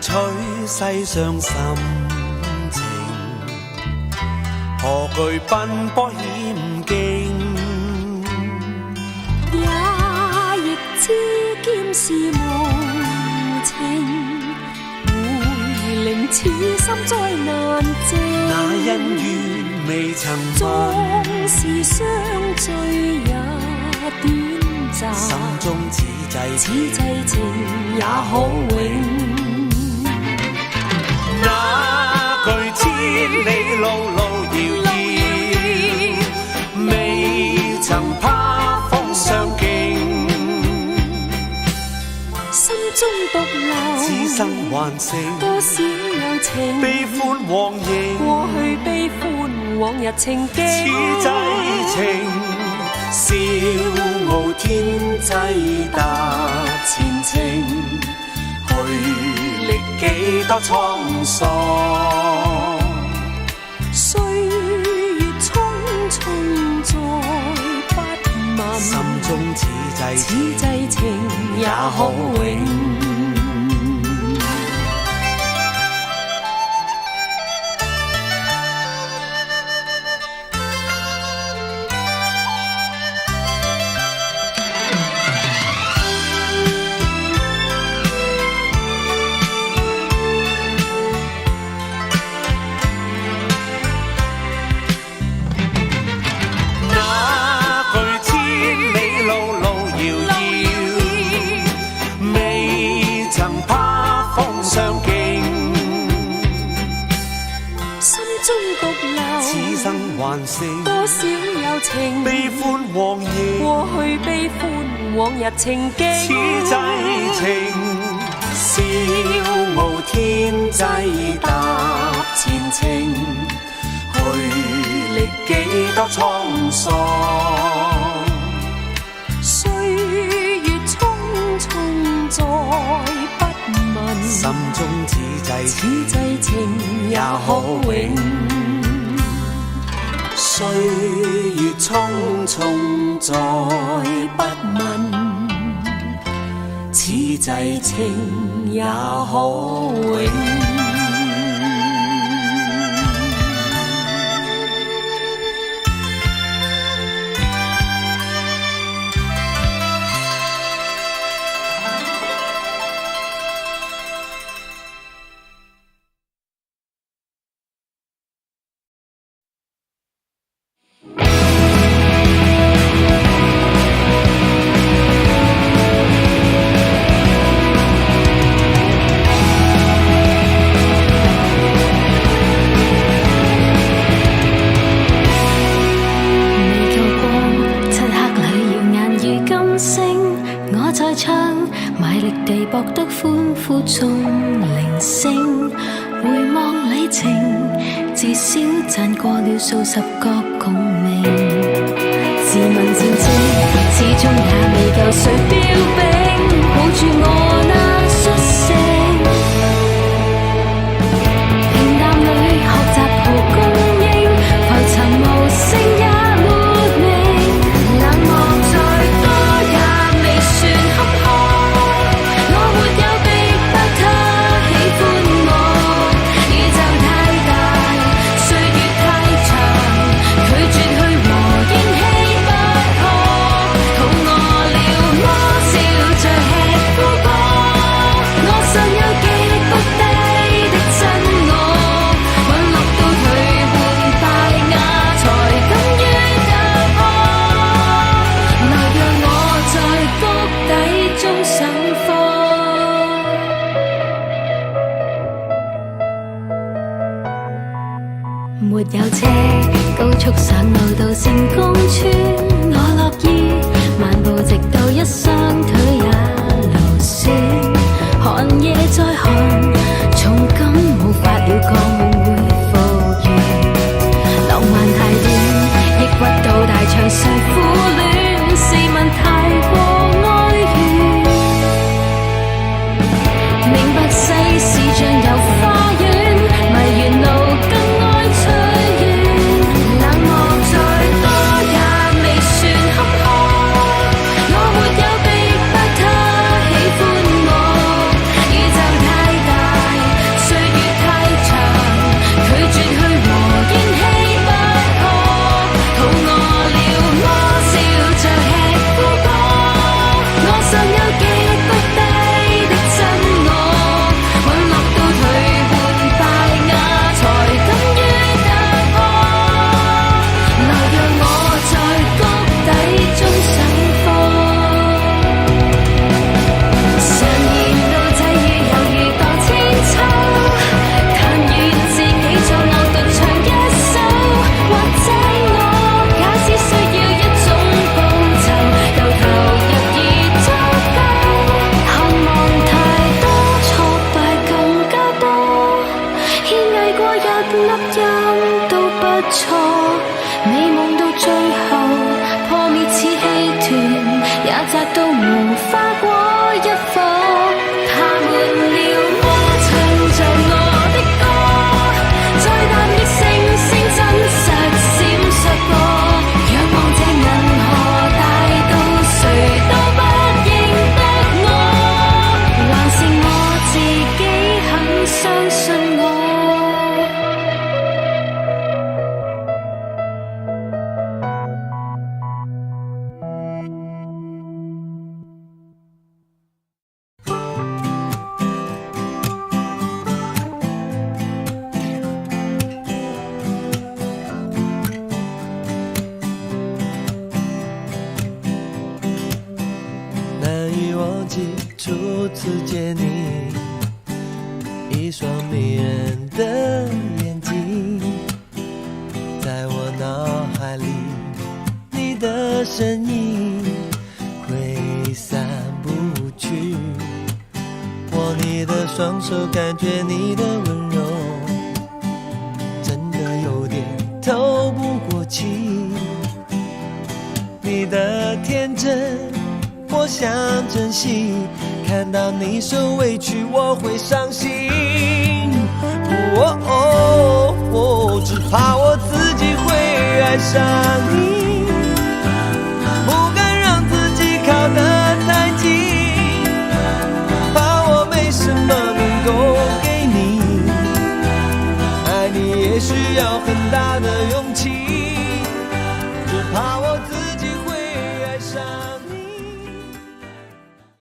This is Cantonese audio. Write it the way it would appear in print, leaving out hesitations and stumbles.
取世上心情，何懼奔波險境？也亦知劍是無情，會令此心災難靜。那恩怨未曾縱是相聚也短暫，心中此際情也可永。那句千里路遙遙，未曾怕風霜勁。心中獨留此生還剩多少有情，悲歡往迎。過去悲歡往日情景，此際情，笑傲天際踏前程，去歷幾多滄桑。歲月匆匆再不問，心中此際情也可永。還剩多少有情，悲歡往迎。過去悲歡往日情景，此際情，笑傲天際踏前程，去歷幾多滄桑。歲月匆匆再不問，心中此際情也可永。歲月匆匆再不問，此際情也可永。中鈴聲，回望里程，至少賺過了數十個共鳴。自問戰績，始終也未夠誰標炳，抱住我那率性，平淡裏學習蒲公英，浮沉無聲也沒名，冷漠再多也未算坎坷。沒有車，高速上路到成功村，我樂意漫步直到一雙腿也勞損。寒夜再寒，從今冇法了個夢會復原。浪漫太短，抑鬱到大場上苦戀，試問太過哀怨。明白世事像遊花園，迷原路更愛隨緣，冷漠再多也未算坎坷。花果一顆，它滿了魔，唱着我的歌，再淡的星星真實閃爍過，仰望這銀河大到誰都不認得我，還是我自己肯相信我。难以忘记初次见你，一双迷人的眼睛，在我脑海里，你的身影挥散不去。握你的双手，感觉你的温柔，真的有点透不过气。你的天真我想珍惜，看到你受委屈我会伤心。只怕我自己会爱上你，不敢让自己靠得太近，怕我没什么能够给你，爱你也需要很大的勇气，只怕我自己